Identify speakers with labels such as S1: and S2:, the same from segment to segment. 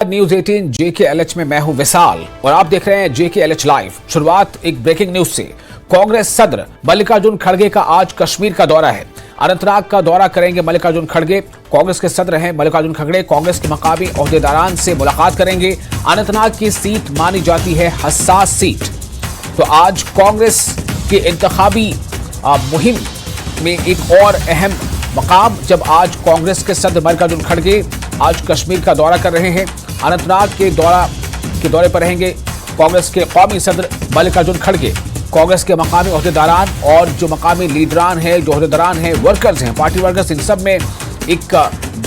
S1: News 18 JKLH में मैं हूं विशाल और आप देख रहे हैं JKLH लाइव। शुरुआत एक ब्रेकिंग न्यूज से। कांग्रेस सदर मल्लिकार्जुन खड़गे का आज कश्मीर का दौरा है। अनंतनाग का दौरा करेंगे मल्लिकार्जुन खड़गे। कांग्रेस के सदर हैं मल्लिकार्जुन खड़गे। कांग्रेस के मकामी ओहदेदारान से मुलाकात करेंगे। अनंतनाग की सीट मानी जाती है हसास सीट। तो आज कांग्रेस की इंतखाबी मुहिम में एक और अहम मकाम, जब आज कांग्रेस के सदर मल्लिकार्जुन खड़गे आज कश्मीर का दौरा कर रहे हैं। अनंतनाग के दौरे पर रहेंगे कांग्रेस के कौमी सदर मल्लिकार्जुन खड़गे। कांग्रेस के मकामी ओहदेदारान और जो मकामी लीडरान हैं, जो ओहदेदारान हैं, वर्कर्स हैं, पार्टी वर्कर्स, इन सब में एक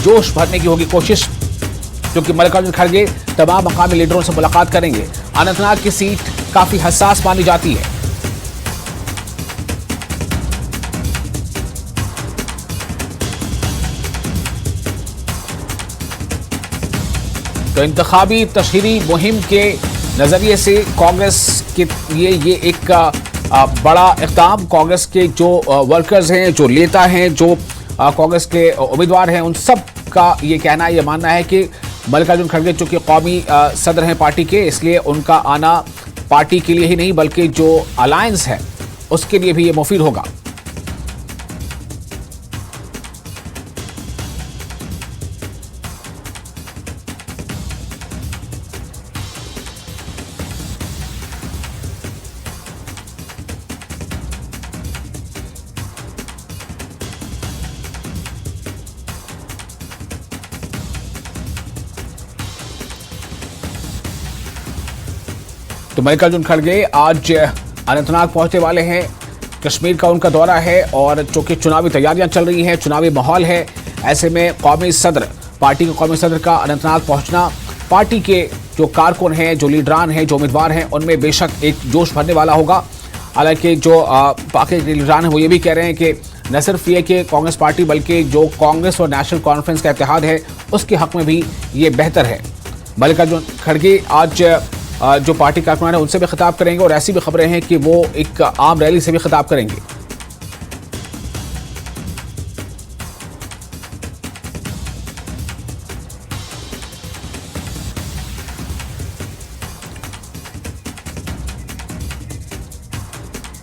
S1: जोश भरने की होगी कोशिश, क्योंकि मल्लिकार्जुन खड़गे तमाम मकामी लीडरों से मुलाकात करेंगे। अनंतनाग की सीट काफी हसास मानी जाती है। तो इंतखाबी तशहीरी मुहिम के नजरिए से कांग्रेस के ये एक बड़ा इक़दाम, कांग्रेस के जो वर्कर्स हैं, जो नेता हैं, जो कांग्रेस के उम्मीदवार हैं, उन सब का ये कहना है, ये मानना है कि मल्लिकार्जुन खड़गे चूंकि कौमी सदर हैं पार्टी के, इसलिए उनका आना पार्टी के लिए ही नहीं बल्कि जो अलायंस है उसके लिए भी ये मुफीद होगा। तो मल्लिकार्जुन खड़गे आज अनंतनाग पहुंचने वाले हैं। कश्मीर का उनका दौरा है और चूंकि चुनावी तैयारियां चल रही हैं, चुनावी माहौल है, ऐसे में पार्टी के कौमी सदर का अनंतनाग पहुंचना पार्टी के जो कारकुन हैं, जो लीडरान हैं, जो उम्मीदवार हैं, उनमें बेशक एक जोश भरने वाला होगा। हालांकि जो बाकी लीडरान हैं वो ये भी कह रहे हैं कि न सिर्फ ये कि कांग्रेस पार्टी बल्कि जो कांग्रेस और नेशनल कॉन्फ्रेंस का इत्तेहाद है उसके हक में भी ये बेहतर है। मल्लिकार्जुन खड़गे आज जो पार्टी कारकुनान है उनसे भी खिताब करेंगे और ऐसी भी खबरें हैं कि वो एक आम रैली से भी खिताब करेंगे।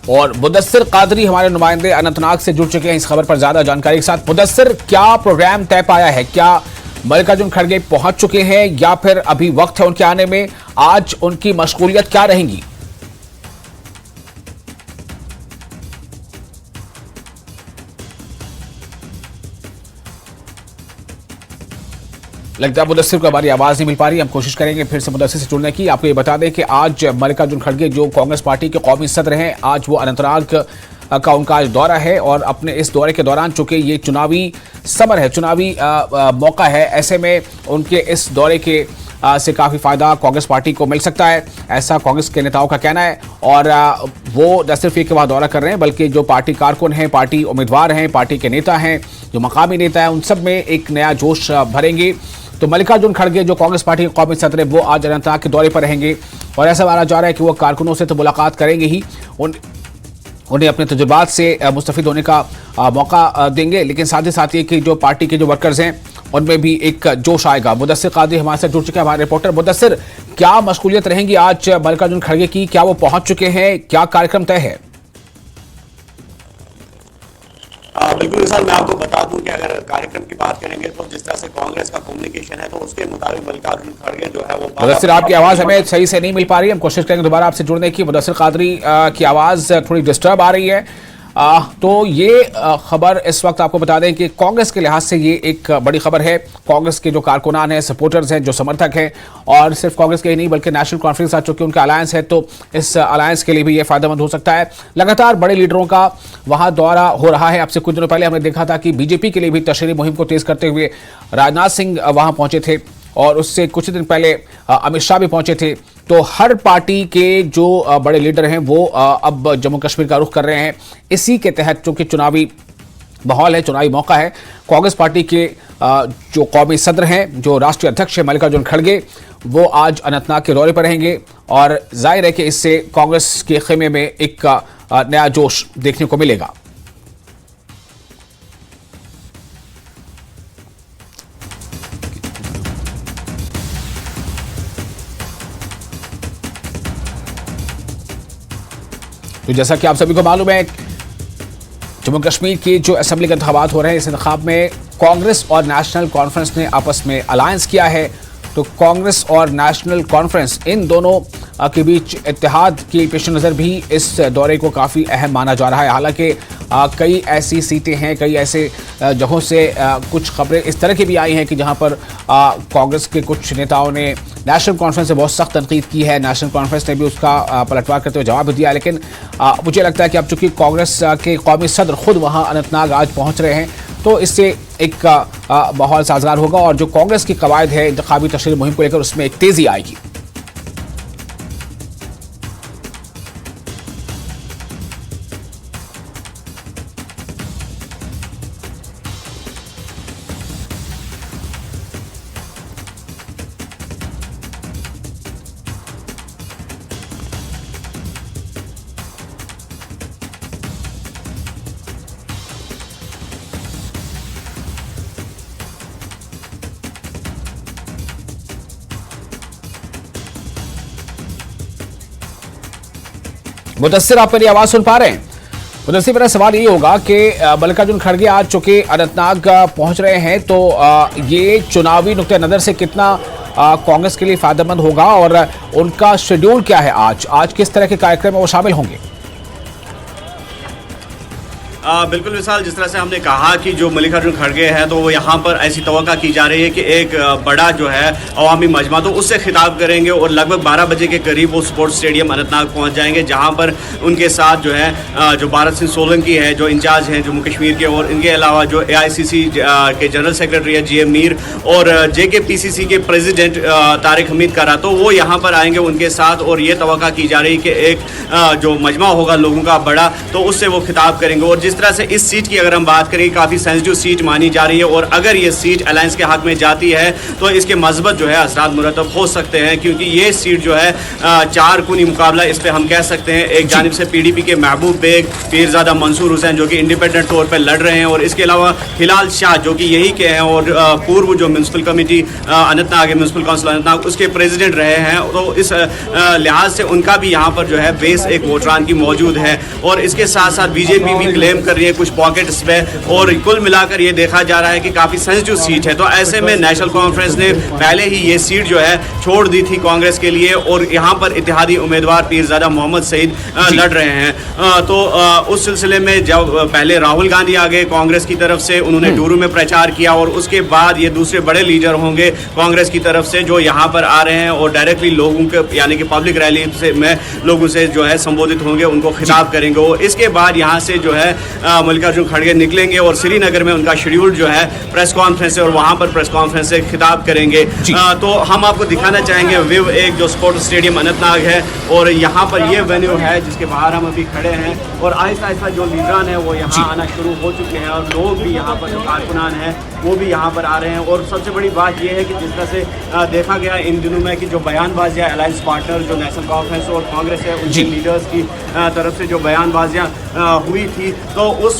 S1: और मुदस्सिर कादरी हमारे नुमाइंदे अनंतनाग से जुड़ चुके हैं इस खबर पर ज्यादा जानकारी के साथ। मुदस्सिर, क्या प्रोग्राम तय पाया है? क्या मल्लिकार्जुन खड़गे पहुंच चुके हैं या फिर अभी वक्त है उनके आने में? आज उनकी मशगूलियत क्या रहेंगी? लगता है मुदस्सिर को हमारी आवाज नहीं मिल पा रही। हम कोशिश करेंगे फिर से मुदस्सिर से जुड़ने की। आपको ये बता दें कि आज मल्लिकार्जुन खड़गे जो कांग्रेस पार्टी के कौमी सदर हैं, आज वो अनंतनाग का उनका आज दौरा है और अपने इस दौरे के दौरान चूंकि ये चुनावी समर है, चुनावी मौका है, ऐसे में उनके इस दौरे के से काफ़ी फ़ायदा कांग्रेस पार्टी को मिल सकता है, ऐसा कांग्रेस के नेताओं का कहना है। और वो न सिर्फ एक के बाद दौरा कर रहे हैं बल्कि जो पार्टी कारकुन हैं, पार्टी उम्मीदवार हैं, पार्टी के नेता हैं, जो मकामी नेता हैं, उन सब में एक नया जोश भरेंगे। तो मल्लिकार्जुन खड़गे जो कांग्रेस पार्टी के कौमी सदर है वो आज अनंतनाग के दौरे पर रहेंगे और ऐसा माना जा रहा है कि वो कारकुनों से तो मुलाकात करेंगे ही, उन्हें अपने तजुर्बात से मुस्तफिद होने का मौका देंगे, लेकिन साथ ही साथ ये कि जो पार्टी के जो वर्कर्स हैं उनमें भी एक जोश आएगा। मुदस्सिर कादरी हमारे साथ जुड़ चुके हैं, हमारे रिपोर्टर। मुदस्सिर, क्या मशगूलियत रहेंगी आज मल्लिकार्जुन खड़गे की? क्या वो पहुंच चुके हैं? क्या कार्यक्रम तय है?
S2: बिल्कुल सर, मैं आपको बता दूं कि अगर कार्यक्रम की बात करेंगे तो जिस तरह से कांग्रेस का कम्युनिकेशन है तो उसके मुताबिक मल्लिकार्जुन खड़गे जो है वो।
S1: मुदस्सिर, आपकी आवाज हमें सही से नहीं मिल पा रही है, हम कोशिश करेंगे दोबारा आपसे जुड़ने की। मुदस्सिर कादरी की आवाज थोड़ी डिस्टर्ब आ रही है। तो ये खबर इस वक्त आपको बता दें कि कांग्रेस के लिहाज से ये एक बड़ी खबर है। कांग्रेस के जो कारकुनान हैं, सपोर्टर्स हैं, जो समर्थक हैं, और सिर्फ कांग्रेस के ही नहीं बल्कि नेशनल कॉन्फ्रेंस आ चुके उनका अलायंस है, तो इस अलायंस के लिए भी ये फायदेमंद हो सकता है। लगातार बड़े लीडरों का वहां दौरा हो रहा है। अब से कुछ दिनों पहले हमने देखा था कि बीजेपी के लिए भी तशरीही मुहिम को तेज करते हुए राजनाथ सिंह वहां पहुंचे थे और उससे कुछ दिन पहले अमित शाह भी पहुंचे थे। तो हर पार्टी के जो बड़े लीडर हैं वो अब जम्मू कश्मीर का रुख कर रहे हैं। इसी के तहत चूंकि चुनावी माहौल है, चुनावी मौका है, कांग्रेस पार्टी के जो कौमी सदर हैं, जो राष्ट्रीय अध्यक्ष हैं मल्लिकार्जुन खड़गे, वो आज अनंतनाग के दौरे पर रहेंगे और जाहिर है कि इससे कांग्रेस के खेमे में एक नया जोश देखने को मिलेगा। तो जैसा कि आप सभी को मालूम है, जम्मू कश्मीर के जो असेंबली के इंतखाबात हो रहे हैं, इस इंतखाब में कांग्रेस और नेशनल कॉन्फ्रेंस ने आपस में अलायंस किया है। तो कांग्रेस और नेशनल कॉन्फ्रेंस इन दोनों के बीच इत्तेहाद की पेश नज़र भी इस दौरे को काफ़ी अहम माना जा रहा है। हालांकि कई ऐसी सीटें हैं, कई ऐसे जगहों से कुछ खबरें इस तरह की भी आई हैं कि जहां पर कांग्रेस के कुछ नेताओं ने नेशनल कॉन्फ्रेंस से बहुत सख्त तनकीद की है। नेशनल कॉन्फ्रेंस ने भी उसका पलटवार करते हुए जवाब दिया। लेकिन मुझे लगता है कि अब चूंकि कांग्रेस के कौमी सदर खुद वहां अनंतनाग आज पहुंच रहे हैं, तो इससे एक माहौल साजगार होगा और जो कांग्रेस की कवायद है इंतखाबी तशरीह मुहिम को लेकर, उसमें एक तेजी आएगी। मुदस्सिर, आप मेरी आवाज सुन पा रहे हैं? मुदस्सिर, मेरा सवाल ये होगा कि मल्लिकार्जुन खड़गे आज चूंकि अनंतनाग पहुंच रहे हैं, तो ये चुनावी नुक्ते नजर से कितना कांग्रेस के लिए फायदेमंद होगा और उनका शेड्यूल क्या है? आज किस तरह के कार्यक्रम में वो शामिल होंगे?
S2: बिल्कुल विशाल, जिस तरह से हमने कहा कि जो मल्लिकार्जुन खड़गे हैं, तो वो यहाँ पर ऐसी तवक्का की जा रही है कि एक बड़ा जो है अवामी मजमा, तो उससे खिताब करेंगे और लगभग 12 बजे के करीब वो स्पोर्ट्स स्टेडियम अनंतनाग पहुँच जाएंगे, जहाँ पर उनके साथ जो है जो भारत सिंह सोलंकी है, जो इंचार्ज हैं जम्मू कश्मीर के, और इनके अलावा जो AICC के जनरल सेक्रेटरी है GM मीर और JKPCC के प्रेसिडेंट तारिक हमीद करा, तो वो यहाँ पर आएंगे उनके साथ। और ये तवक्का की जा रही कि एक जो मजमा होगा लोगों का बड़ा, तो उससे वो खिताब करेंगे। और जिस तरह से इस सीट की अगर हम बात करें, काफ़ी सेंसिटिव सीट मानी जा रही है, और अगर ये सीट अलायंस के हक में जाती है तो इसके मज़बत जो है असरात मुरतब हो सकते हैं, क्योंकि ये सीट जो है 4 कोनी मुकाबला इस पर हम कह सकते हैं। एक जानिब से PDP के महबूब बेग, पीरजादा मंसूर हुसैन जो कि इंडिपेंडेंट तौर पर लड़ रहे हैं, और इसके अलावा हिलाल शाह जो कि यही के हैं और पूर्व जो municipal committee Anantnag, municipal council Anantnag, उसके प्रेसिडेंट रहे हैं। तो इस लिहाज से उनका भी यहाँ पर जो है बेस एक वोटरान की मौजूद है। और इसके साथ साथ BJP भी क्लेम कर रही है कुछ पॉकेट्स पे, और कुल मिलाकर ये देखा जा रहा है कि काफ़ी सेंसिटिव सीट है। तो ऐसे में नेशनल कॉन्फ्रेंस ने पहले ही ये सीट जो है छोड़ दी थी कांग्रेस के लिए, और यहाँ पर इत्तेहादी उम्मीदवार पीरजादा मोहम्मद सईद लड़ रहे हैं। तो उस सिलसिले में जब पहले राहुल गांधी आ गए कांग्रेस की तरफ से, उन्होंने डूरू में प्रचार किया, और उसके बाद ये दूसरे बड़े लीडर होंगे कांग्रेस की तरफ से जो यहाँ पर आ रहे हैं और डायरेक्टली लोगों के यानी कि पब्लिक रैली से में लोगों से जो है संबोधित होंगे, उनको खिताब करेंगे। और इसके बाद यहाँ से जो है मल्लिकार्जुन खड़गे निकलेंगे और श्रीनगर में उनका शेड्यूल जो है प्रेस कॉन्फ्रेंस है, और वहां पर प्रेस कॉन्फ्रेंस से खिताब करेंगे। तो हम आपको दिखाना चाहेंगे विव एक जो स्पोर्ट्स स्टेडियम अनंतनाग है, और यहाँ पर ये वेन्यू है जिसके बाहर हम अभी खड़े हैं, और आहिस्ता आहिस्ता जो लीडरान है वो यहाँ आना शुरू हो चुके हैं, और लोग भी यहाँ पर जो कारकुनान हैं वो भी यहाँ पर आ रहे हैं। और सबसे बड़ी बात यह है कि जिस तरह से देखा गया इन दिनों में कि जो बयानबाजियाँ अलायंस पार्टनर जो नेशनल कॉन्फ्रेंस और कांग्रेस है उनके लीडर्स की तरफ से जो बयानबाजियाँ हुई थी, तो उस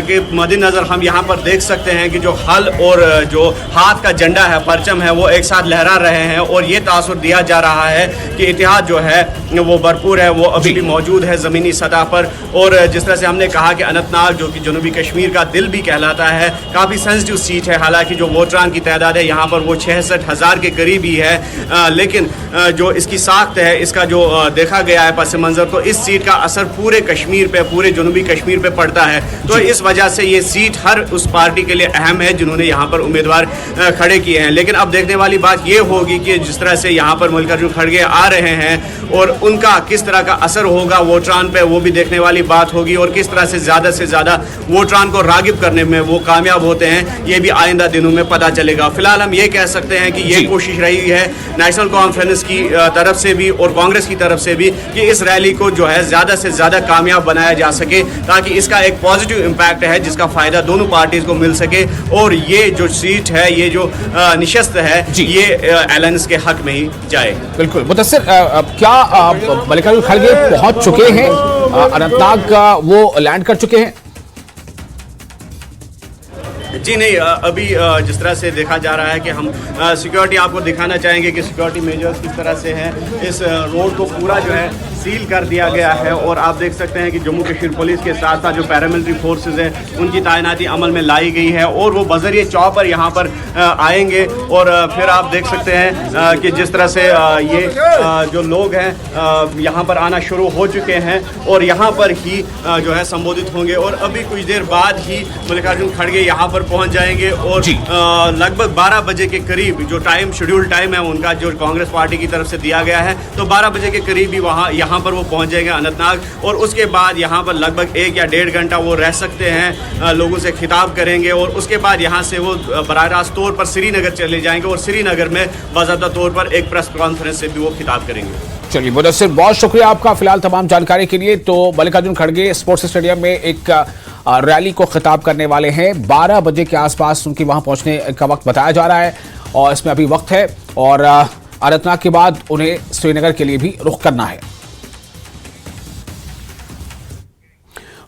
S2: के मद्देनज़र हम यहाँ पर देख सकते हैं कि जो हल और जो हाथ का झंडा है, परचम है, वो एक साथ लहरा रहे हैं। और ये तासुर दिया जा रहा है कि इतिहाद जो है वो भरपूर है, वो अभी भी मौजूद है ज़मीनी सतह पर। और जिस तरह से हमने कहा कि अनंतनाग जो कि जनूबी कश्मीर का दिल भी कहलाता है, काफ़ी सेंसिटिव सीट है। हालांकि जो वोटरान की तादाद है यहाँ पर वो 66,000 के करीब ही है, लेकिन जो इसकी साख्त है, इसका जो देखा गया है पस मंज़र, तो इस सीट का असर पूरे कश्मीर पे, पूरे जनूबी कश्मीर पे पड़ता है। तो इस वजह से ये सीट हर उस पार्टी के लिए अहम है जिन्होंने यहाँ पर उम्मीदवार खड़े किए हैं। लेकिन अब देखने वाली बात ये होगी कि जिस तरह से यहाँ पर मल्लिकार्जुन खड़गे आ रहे हैं और उनका किस तरह का असर होगा वोटरान पे, वो भी देखने वाली बात होगी। और किस तरह से ज़्यादा वोटरान को रागिब करने में वो कामयाब होते हैं, ये भी आइंदा दिनों में पता चलेगा। फिलहाल हम ये कह सकते हैं कि ये कोशिश रही है नेशनल कॉन्फ्रेंस की तरफ से भी और कांग्रेस की तरफ से भी कि इस रैली को जो है ज़्यादा से ज़्यादा कामयाब बनाया जा सके, ताकि इसका एक पॉजिटिव इम्पैक्ट है जिसका फ़ायदा दोनों पार्टीज़ को मिल सके, और ये जो सीट है, ये जो निशस्त है, ये अलायंस के हक में ही जाए।
S1: बिल्कुल। मुदस्सिर, क्या मल्लिकार्जुन खड़गे पहुंच चुके हैं अनंतनाग, वो लैंड कर चुके हैं?
S2: जी नहीं, अभी जिस तरह से देखा जा रहा है कि हम सिक्योरिटी आपको दिखाना चाहेंगे कि सिक्योरिटी मेजर्स किस तरह से हैं। इस रोड को पूरा जो है सील कर दिया गया है और आप देख सकते हैं कि जम्मू कश्मीर पुलिस के साथ साथ जो पैरामिलिट्री फोर्सेज हैं उनकी तैनाती अमल में लाई गई है और वो बजरिए चौपर यहाँ पर आएंगे। और फिर आप देख सकते हैं कि जिस तरह से ये जो लोग हैं यहाँ पर आना शुरू हो चुके हैं और यहाँ पर ही जो है संबोधित होंगे और अभी कुछ देर बाद ही मल्लिकार्जुन खड़गे यहाँ पर पहुँच जाएंगे और लगभग 12 बजे के करीब जो टाइम शेड्यूल टाइम है उनका जो कांग्रेस पार्टी की तरफ से दिया गया है, तो 12 बजे के करीब ही यहाँ पर वो पहुँच जाएंगे अनंतनाग और उसके बाद यहाँ पर लगभग 1 या 1.5 घंटा वो रह सकते हैं, लोगों से खिताब करेंगे और उसके बाद यहाँ से वो बराह रास्त तौर पर श्रीनगर चले जाएंगे और श्रीनगर में बाज़ाब्ता तौर पर एक प्रेस कॉन्फ्रेंस से भी वो खिताब करेंगे।
S1: चलिए मुदस्सिर, बहुत शुक्रिया आपका फिलहाल तमाम जानकारी के लिए। तो मल्लिकार्जुन खड़गे स्पोर्ट्स स्टेडियम में एक रैली को खिताब करने वाले हैं। 12 बजे के आसपास उनकी वहां पहुंचने का वक्त बताया जा रहा है और इसमें अभी वक्त है और अनंतनाग के बाद उन्हें श्रीनगर के लिए भी रुख करना है।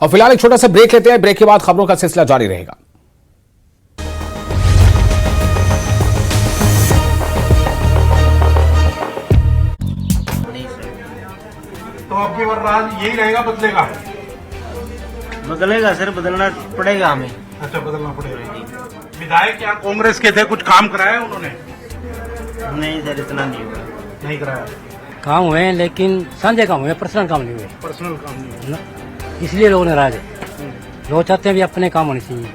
S1: और फिलहाल एक छोटा सा ब्रेक लेते हैं, ब्रेक के बाद खबरों का सिलसिला जारी रहेगा।
S3: तो आपकी बार राज यही रहेगा,
S4: बदलेगा सर, बदलना पड़ेगा हमें।
S3: अच्छा, बदलना पड़ेगा। विधायक यहाँ कांग्रेस के थे, कुछ काम कराया उन्होंने?
S4: नहीं सर, इतना नहीं हुआ।
S3: नहीं कराया।
S5: काम हुए हैं लेकिन साझे काम हुए, पर्सनल काम नहीं हुए।
S3: पर्सनल काम नहीं हुआ,
S5: इसलिए लोग नाराज है। लोग चाहते हैं भी अपने काम होने चाहिए,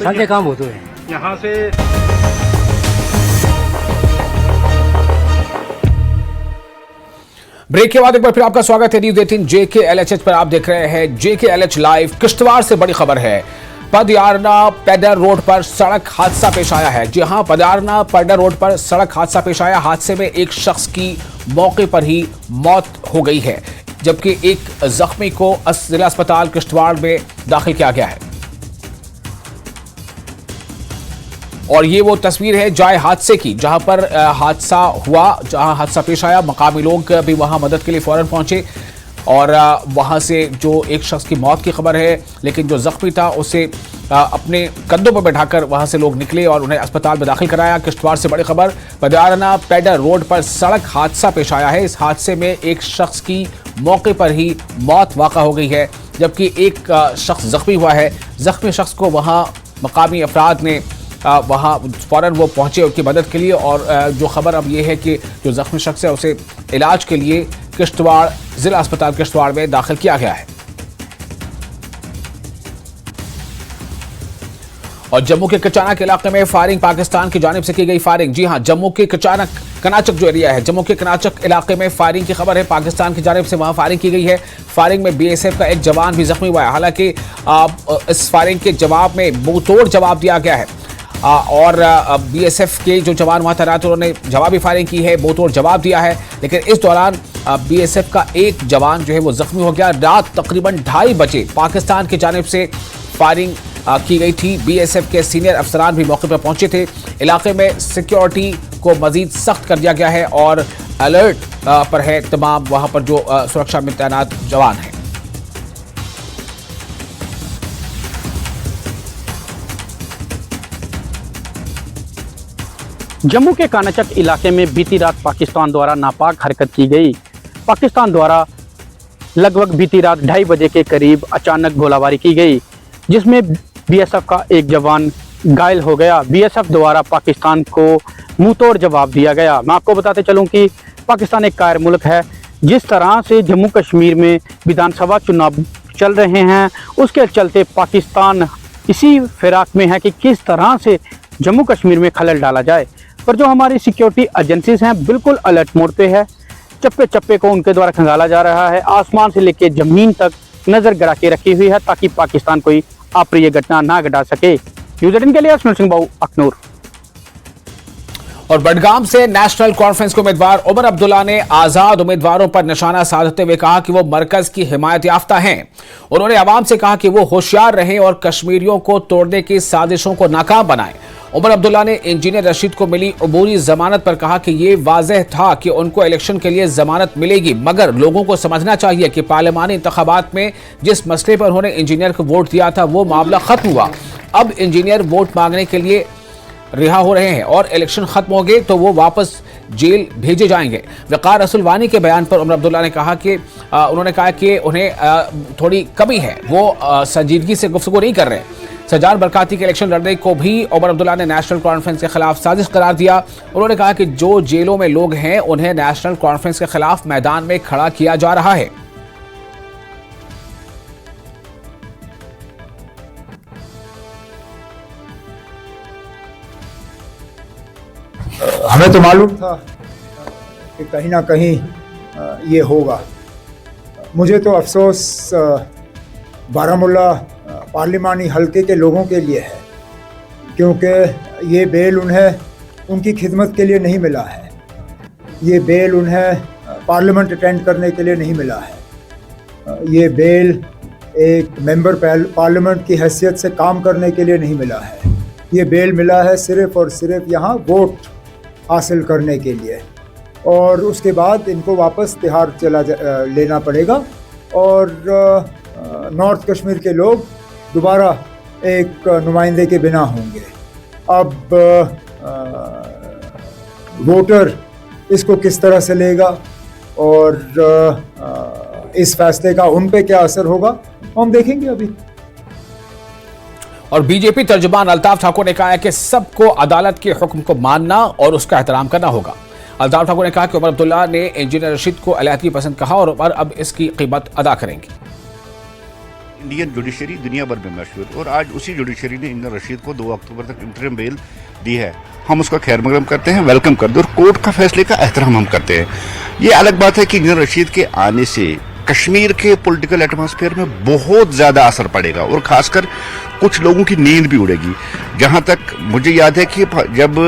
S5: साझे काम होते हुए
S3: यहाँ से।
S1: ब्रेक के बाद एक बार फिर आपका स्वागत है न्यूज 18 JKLHH पर। आप देख रहे हैं JKLH लाइव। किश्तवाड़ से बड़ी खबर है, पदयारना पैडर रोड पर सड़क हादसा पेश आया है। जी हां, पदयारना पैडर रोड पर सड़क हादसा पेश आया। हादसे में एक शख्स की मौके पर ही मौत हो गई है, जबकि एक जख्मी को जिला अस्पताल किश्तवाड़ में दाखिल किया गया है। और ये वो तस्वीर है जाए हादसे की, जहां पर हादसा हुआ, जहां हादसा पेश आया। मकामी लोग भी वहां मदद के लिए फौरन पहुंचे और वहां से जो एक शख्स की मौत की खबर है, लेकिन जो जख्मी था उसे अपने कंधों पर बैठाकर वहां से लोग निकले और उन्हें अस्पताल में दाखिल कराया। किश्तवाड़ से बड़ी खबर, पदयारना पैडर रोड पर सड़क हादसा पेश आया है। इस हादसे में एक शख्स की मौके पर ही मौत वाक़ा हो गई है, जबकि एक शख्स जख्मी हुआ है। जख्मी शख्स को वहां मकामी अफराद ने वहाँ फौरन वो पहुंचे उनकी मदद के लिए। और जो खबर अब ये है कि जो जख्मी शख्स है उसे इलाज के लिए किश्तवाड़ जिला अस्पताल किश्तवाड़ में दाखिल किया गया है। और जम्मू के कचानक इलाके में फायरिंग, पाकिस्तान की जानिब से की गई फायरिंग। जी हां, जम्मू के कनाचक जो एरिया है, जम्मू के कनाचक इलाके में फायरिंग की खबर है। पाकिस्तान की जानिब से वहां फायरिंग की गई है। फायरिंग में BSF का एक जवान भी जख्मी हुआ है। हालांकि इस फायरिंग के जवाब में मुंहतोड़ जवाब दिया गया है और BSF के जो जवान वहां तैनात उन्होंने जवाबी फायरिंग की है, मुंहतोड़ जवाब दिया है। लेकिन इस दौरान BSF का एक जवान जो है वो जख्मी हो गया। रात तकरीबन 2:30 बजे पाकिस्तान की जानिब से फायरिंग की गई थी। BSF के सीनियर अफसरान भी मौके पर पहुंचे थे। इलाके में सिक्योरिटी को मजीद सख्त कर दिया गया है और अलर्ट पर है तमाम वहां पर जो सुरक्षा में तैनात जवान हैं।
S6: जम्मू के कानाचक इलाके में बीती रात पाकिस्तान द्वारा नापाक हरकत की गई। पाकिस्तान द्वारा लगभग बीती रात 2:30 बजे के करीब अचानक गोलाबारी की गई, जिसमें BSF का एक जवान घायल हो गया। BSF द्वारा पाकिस्तान को मुंहतोड़ जवाब दिया गया। मैं आपको बताते चलूं कि पाकिस्तान एक कायर मुल्क है। जिस तरह से जम्मू कश्मीर में विधानसभा चुनाव चल रहे हैं, उसके चलते पाकिस्तान इसी फिराक में है कि किस तरह से जम्मू कश्मीर में खलल डाला जाए। पर जो हमारी सिक्योरिटी एजेंसीज हैं बिल्कुल अलर्ट मोड पे है। चप्पे चप्पे को उनके द्वारा खंगाला जा रहा है। आसमान से लेकर जमीन तक नजर गड़ा के रखी हुई है ताकि पाकिस्तान कोई अप्रिय घटना ना घटा सके। न्यूज़ 18 के लिए सुनील सिंह बाबू, अखनूर।
S1: और बडगाम से नेशनल कॉन्फ्रेंस के उम्मीदवार उमर अब्दुल्ला ने आजाद उम्मीदवारों पर निशाना साधते हुए कहा कि वो मरकज की हिमायत याफ्ता हैं। उन्होंने आवाम से कहा कि वो होशियार रहें और कश्मीरियों को तोड़ने की साजिशों को नाकाम बनाएं। उमर अब्दुल्ला ने इंजीनियर रशीद को मिली अबूरी जमानत पर कहा कि ये वाज़ेह था कि उनको इलेक्शन के लिए जमानत मिलेगी, मगर लोगों को समझना चाहिए कि पार्लिमानी इंतखाबात में जिस मसले पर उन्होंने इंजीनियर को वोट दिया था वो मामला खत्म हुआ। अब इंजीनियर वोट मांगने के लिए रिहा हो रहे हैं और इलेक्शन खत्म हो गए तो वो वापस जेल भेजे जाएंगे। वक़ार रसूलवानी के बयान पर उमर अब्दुल्ला ने कहा कि उन्होंने कहा कि उन्हें थोड़ी कमी है, वो संजीदगी से गुफ्तगू नहीं कर रहे। सज्जाद बरकाती के इलेक्शन लड़ने को भी उमर अब्दुल्ला ने नेशनल कॉन्फ्रेंस के खिलाफ साजिश करार दिया। उन्होंने कहा कि जो जेलों में लोग हैं उन्हें नेशनल कॉन्फ्रेंस के खिलाफ मैदान में खड़ा किया जा रहा है।
S7: हमें तो मालूम था कि कहीं ना कहीं ये होगा। मुझे तो अफसोस बारामूला पार्लिमानी हलके के लोगों के लिए है, क्योंकि ये बेल उन्हें उनकी खिदमत के लिए नहीं मिला है। ये बेल उन्हें पार्लियामेंट अटेंड करने के लिए नहीं मिला है। ये बेल एक मेंबर पार्लियामेंट की हैसियत से काम करने के लिए नहीं मिला है। ये बेल मिला है सिर्फ़ और सिर्फ यहाँ वोट हासिल करने के लिए, और उसके बाद इनको वापस तिहाड़ लेना पड़ेगा और नॉर्थ कश्मीर के लोग दोबारा एक नुमाइंदे के बिना होंगे। अब वोटर इसको किस तरह से लेगा और इस फैसले का उन पे क्या असर होगा हम देखेंगे अभी।
S1: और बीजेपी तर्जुमान अल्ताफ ठाकुर ने कहा है कि सबको अदालत के हुक्म को मानना और उसका एहतराम करना होगा। अल्ताफ ठाकुर ने कहा कि उमर अब्दुल्ला ने इंजीनियर रशीद को अलहदगी पसंद कहा और उमर अब इसकी कीमत अदा करेंगे।
S8: इंडियन जुडिशरी दुनिया भर में मशहूर, और आज उसी जुडिशरी ने इंजीनियर रशीद को 2 अक्टूबर तक इंटरिम बेल दी है। हम उसका खैर मकदम करते हैं, वेलकम करते हैं और कोर्ट का फैसले का एहतराम हम करते हैं। ये अलग बात है कि इंजीनियर रशीद के आने से कश्मीर के पॉलिटिकल एटमॉस्फेयर में बहुत ज़्यादा असर पड़ेगा और ख़ासकर कुछ लोगों की नींद भी उड़ेगी। जहाँ तक मुझे याद है कि जब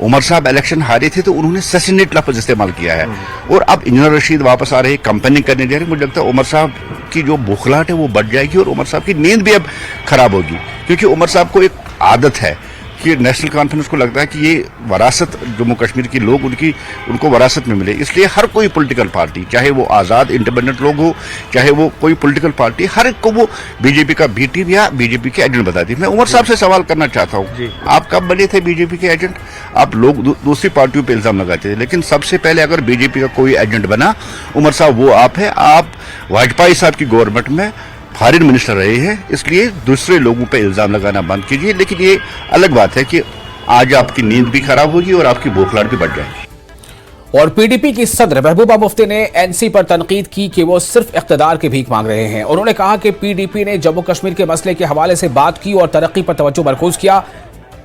S8: उमर साहब इलेक्शन हारे थे तो उन्होंने सैसिनेट लफ्ज़ इस्तेमाल किया है, और अब इंजीनियर रशीद वापस आ रहे, कंपेनिंग करने जा रहे। मुझे लगता है उमर साहब की जो बुखलाहट है वो बढ़ जाएगी और उमर साहब की नींद भी अब खराब होगी, क्योंकि उमर साहब को एक आदत है कि नेशनल कॉन्फ्रेंस को लगता है कि ये वरासत जम्मू कश्मीर के लोग उनको वरासत में मिले। इसलिए हर कोई पॉलिटिकल पार्टी, चाहे वो आज़ाद इंडिपेंडेंट लोग हो, चाहे वो कोई पॉलिटिकल पार्टी, हर एक को वो बीजेपी का बी टीम या बीजेपी के एजेंट बताती है। मैं उमर साहब से सवाल करना चाहता हूँ, आप कब बने थे बीजेपी के एजेंट? आप लोग दूसरी पार्टियों पर इल्ज़ाम लगाते थे, लेकिन सबसे पहले अगर बीजेपी का कोई एजेंट बना उमर साहब वो आप है। आप वाजपेयी साहब की गवर्नमेंट में फॉरेन मिनिस्टर रहे हैं, इसलिए दूसरे लोगों पे इल्ज़ाम लगाना बंद कीजिए। लेकिन ये अलग बात है कि आज आपकी नींद भी खराब होगी और आपकी भूखलाहट भी बढ़ जाएगी।
S1: और पीडीपी की सदर महबूबा मुफ्ती ने एनसी पर तनकीद की कि वो सिर्फ इख्तिदार की भीख मांग रहे हैं। उन्होंने कहा कि पीडीपी ने जम्मू कश्मीर के मसले के हवाले से बात की और तरक्की पर तवज्जो मरकूज किया।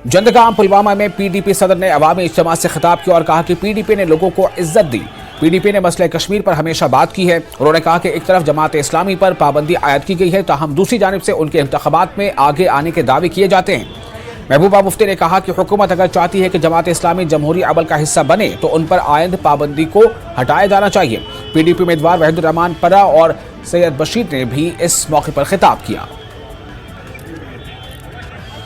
S1: जंदगाम पुलवामा में पीडीपी सदर ने अवामी इज्तिमा से खिताब किया और कहा कि पीडीपी ने लोगों को इज्जत दी। पीडीपी ने मसले कश्मीर पर हमेशा बात की है। उन्होंने कहा कि एक तरफ जमात इस्लामी पर पाबंदी आयद की गई है, ताहम दूसरी जानिब से उनके इंतखाबात में आगे आने के दावे किए जाते हैं। महबूबा मुफ्ती ने कहा कि हुकूमत अगर चाहती है कि जमात इस्लामी जमहूरी अमल का हिस्सा बने तो उन पर आयद पाबंदी को हटाया जाना चाहिए। पीडीपी उम्मीदवार वहीदुर रहमान परा और सैयद बशीर ने भी इस मौके पर खिताब किया।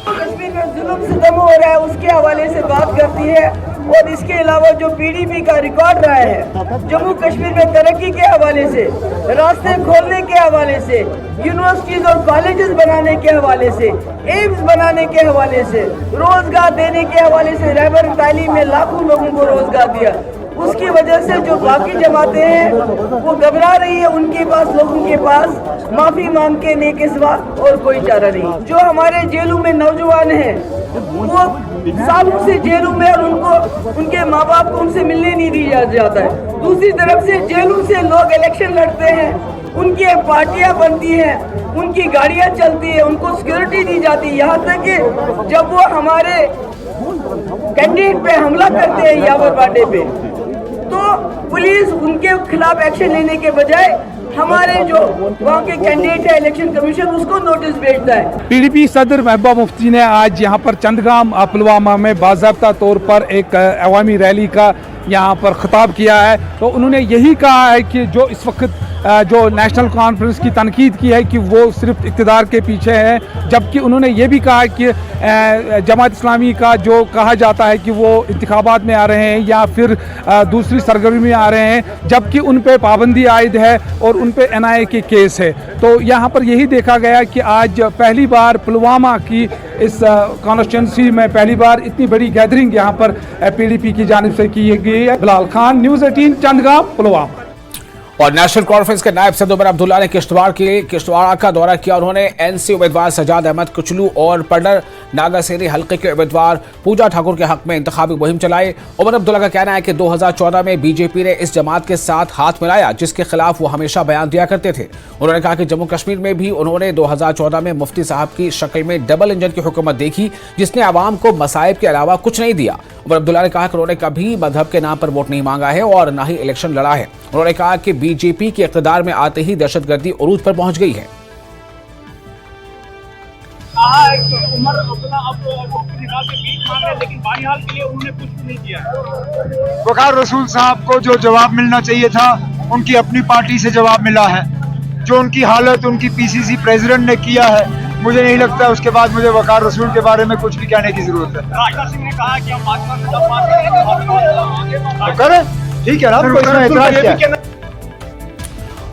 S9: कश्मीर में जुल्म सितम हो रहा है उसके हवाले से बात करती है, और इसके अलावा जो पीडीपी का रिकॉर्ड रहा है जम्मू कश्मीर में तरक्की के हवाले से, रास्ते खोलने के हवाले से, यूनिवर्सिटीज और कॉलेजेस बनाने के हवाले से, एम्स बनाने के हवाले से, रोजगार देने के हवाले से, रहबर तालीम में लाखों लोगों को रोजगार दिया, उसकी वजह से जो बाकी जमातें हैं वो घबरा रही है। उनके पास, लोगों के पास माफी मांग के ने के सिवा और कोई चारा नहीं। जो हमारे जेलों में नौजवान हैं वो सालों से जेलों में, और उनको उनके माँ बाप को उनसे मिलने नहीं दिया जाता है। दूसरी तरफ से जेलों से लोग इलेक्शन लड़ते हैं, उनकी पार्टियां बनती हैं, उनकी गाड़ियां चलती है, उनको सिक्योरिटी दी जाती है। यहाँ तक कि जब वो हमारे कैंडिडेट पे हमला करते हैं यावर बाटे पे, तो पुलिस उनके खिलाफ एक्शन लेने के बजाय हमारे जो वहाँ के कैंडिडेट है इलेक्शन कमीशन उसको नोटिस भेजता है।
S10: पीडीपी सदर महबूबा मुफ्ती ने आज यहाँ पर चंदगाम पुलवामा में बाज़ाब्ता तौर पर एक अवामी रैली का
S3: यहाँ पर खिताब किया है, तो उन्होंने यही कहा है कि जो इस वक्त जो नेशनल कॉन्फ्रेंस की तनकीद की है कि वो सिर्फ इक़्तिदार के पीछे है, जबकि उन्होंने ये भी कहा कि जमात इस्लामी का जो कहा जाता है कि वो इंतखाबात में आ रहे हैं या फिर दूसरी सरगर्मी में आ रहे हैं, जबकि उन पे पाबंदी आयद है और उन पे NIA के केस है। तो यहाँ पर यही देखा गया कि आज पहली बार पुलवामा की इस कॉन्स्टिट्यूंसी में पहली बार इतनी बड़ी गैदरिंग यहाँ पर PDP की जानिब से की गई है। बिलाल खान, न्यूज़ 18, चंदगांव, पुलवामा।
S1: और नेशनल कॉन्फ्रेंस के नायब सदर उमर अब्दुल्ला ने किश्तवाड़ का दौरा किया। उन्होंने NC उम्मीदवार सजाद अहमद कुचलू और पडर नागासेरी हल्के के उम्मीदवार पूजा ठाकुर के हक में इंतखाबी मुहिम चलाई। उमर अब्दुल्ला का कहना है कि 2014 में BJP ने इस जमात के साथ हाथ मिलाया, जिसके खिलाफ वो हमेशा बयान दिया करते थे। उन्होंने कहा कि जम्मू कश्मीर में भी उन्होंने 2014 में मुफ्ती साहब की शक्ल में डबल इंजन की हुकूमत देखी, जिसने आवाम को मसाइब के अलावा कुछ नहीं दिया। उमर अब्दुल्ला ने कहा कि उन्होंने कभी मजहब के नाम पर वोट नहीं मांगा है और न ही इलेक्शन लड़ा है। उन्होंने कहा कि BJP के इक़्तिदार में आते ही दहशतगर्दी उरूज पर पहुंच गई है।
S7: वकार रसूल साहब को जो जवाब मिलना चाहिए था, उनकी अपनी पार्टी से जवाब मिला है। जो उनकी हालत उनकी PCC प्रेसिडेंट ने किया है, मुझे नहीं लगता उसके बाद मुझे वकार रसूल के बारे में कुछ भी कहने की जरूरत है। राजनाथ सिंह ने कहा कि हम करें, ठीक है ना, कोई इसमें एतराज क्या है?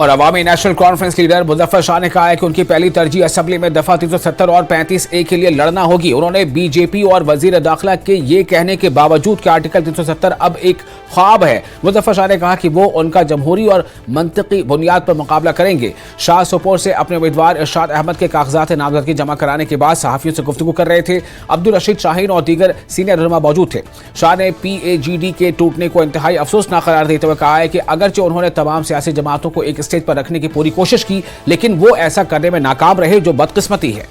S1: और अवामी नेशनल कॉन्फ्रेंस के लीडर मुजफ्फर शाह ने कहा है कि उनकी पहली तरजीह असेंबली में दफा 370 और 35A के लिए लड़ना होगी। उन्होंने BJP और वजीर दाखिला के ये कहने के बावजूद कि आर्टिकल 370 अब एक ख्वाब है, मुजफ्फर शाह ने कहा कि वो उनका जमहूरी और मंतकी बुनियाद पर मुकाबला करेंगे। शाह सोपोर से अपने उम्मीदवार इरशाद अहमद के कागजात नामजदगी जमा कराने के बाद सहाफियों से गुफ्तगू कर रहे थे। अब्दुल रशीद शाहीन और दीगर सीनियर रहनुमा मौजूद थे। शाह ने PAGD के टूटने को इंतहाई अफसोसनाक करार देते हुए कहा है कि अगरचे उन्होंने तमाम सियासी जमातों को एक स्टेज पर रखने की पूरी कोशिश की, लेकिन वो ऐसा करने में नाकाम रहे, जो बदकिस्मती है।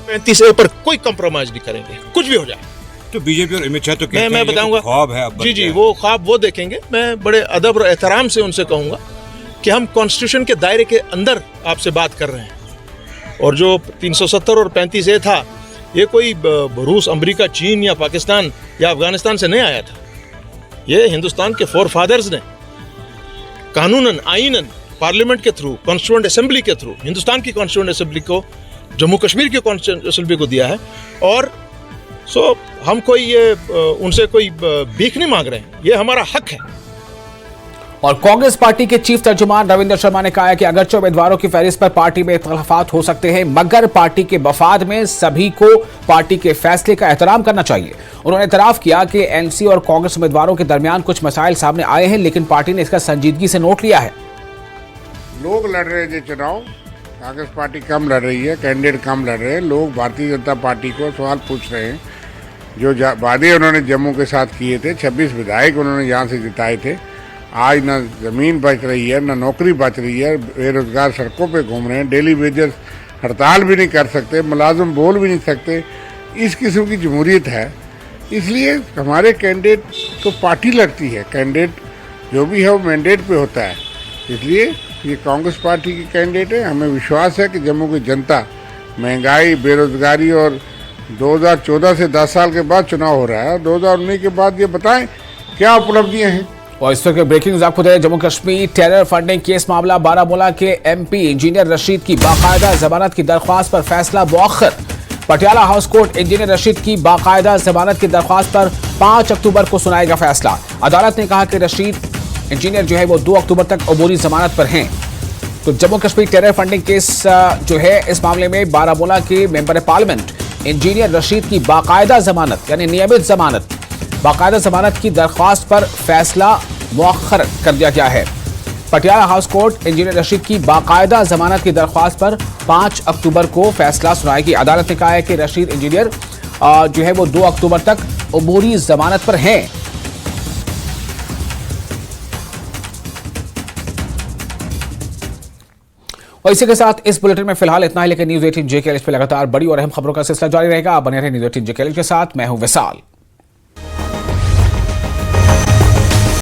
S10: 35A पर कोई कंप्रोमाइज नहीं करेंगे, कुछ भी हो जाए।
S11: तो बीजेपी और अमित शाह तो कहते हैं
S10: मैं बताऊंगा,
S11: ख्वाब है। अब
S10: जी वो ख्वाब वो देखेंगे। मैं बड़े अदब और एहतराम से उनसे कहूंगा कि हम कॉन्स्टिट्यूशन के दायरे के अंदर आपसे बात कर रहे हैं, और जो 370 और 35A था, ये कोई रूस, अमेरिका, चीन या पाकिस्तान या अफगानिस्तान से नहीं आया था। ये हिंदुस्तान के फोर फादर्स ने कानूनन, आईनन, पार्लियामेंट के थ्रू, कॉन्स्टिट्यूएंट असेंबली के थ्रू, हिंदुस्तान की कॉन्स्टिट्यूएंट असेंबली को, जम्मू कश्मीर की कॉन्स्टिट्यूएंट असेंबली को दिया है। और हम कोई ये उनसे कोई भीख नहीं मांग रहे हैं, ये हमारा हक है।
S1: और कांग्रेस पार्टी के चीफ तर्जुमान रविंद्र शर्मा ने कहा है कि अगरचे उम्मीदवारों की फहरिस्त पर पार्टी में इख्तिलाफात हो सकते हैं, मगर पार्टी के मफाद में सभी को पार्टी के फैसले का एहतराम करना चाहिए। उन्होंने इतराफ किया कि NC और कांग्रेस उम्मीदवारों के दरमियान कुछ मसाइल सामने आए हैं, लेकिन पार्टी ने इसका संजीदगी से नोट लिया है।
S12: लोग लड़ रहे हैं चुनाव, कांग्रेस पार्टी कम लड़ रही है, कैंडिडेट कम लड़ रहे हैं। लोग भारतीय जनता पार्टी को सवाल पूछ रहे हैं। जो वादे उन्होंने जम्मू के साथ किए थे, 26 विधायक उन्होंने यहाँ से जिताए थे, आज न ज़मीन बच रही है, न नौकरी बच रही है। बेरोजगार सड़कों पे घूम रहे हैं, डेली वेजेस हड़ताल भी नहीं कर सकते, मुलाजिम बोल भी नहीं सकते। इस किस्म की जमहूरियत है, इसलिए हमारे कैंडिडेट को पार्टी लड़ती है। कैंडिडेट जो भी है वो मैंडेट पे होता है, इसलिए ये कांग्रेस पार्टी की कैंडिडेट है। हमें विश्वास है कि जम्मू की जनता महंगाई, बेरोजगारी, और 2014 से 10 साल के बाद चुनाव हो रहा है, 2019 के बाद ये बताएं क्या उपलब्धियां हैं।
S1: और इस वक्त ब्रेकिंग न्यूज आपको दे रहे हैं। Jammu Kashmir terror funding case मामला, बारामूला के MP इंजीनियर रशीद की बाकायदा जमानत की दरख्वास्त पर फैसला मुअख्खर। Patiala House Court engineer Rashid की बाकायदा जमानत की दरख्वास्त पर 5 अक्टूबर को सुनाएगा फैसला। अदालत ने कहा कि रशीद इंजीनियर जो है वो 2 अक्टूबर तक अबूरी जमानत पर हैं। तो Jammu Kashmir terror funding case जो है, इस मामले में बारामूला के मेंबर पार्लियामेंट इंजीनियर रशीद की बाकायदा जमानत यानी नियमित जमानत, बाकायदा जमानत की दरख्वास्त पर फैसला मुअख्खर कर दिया गया है। Patiala House Court engineer Rashid की बाकायदा जमानत की दरख्वास्त पर 5 अक्टूबर को फैसला सुनाएगी। अदालत ने कहा है कि रशीद इंजीनियर जो है वो 2 अक्टूबर तक अबूरी जमानत पर हैं। और इसी के साथ इस बुलेटिन में फिलहाल इतना ही, लेकिन न्यूज़ 18 JKLH पे लगातार बड़ी और अहम खबरों का सिलसिला जारी रहेगा। आप बने रहे न्यूज़ 18 JKLH के साथ। मैं हूं विशाल।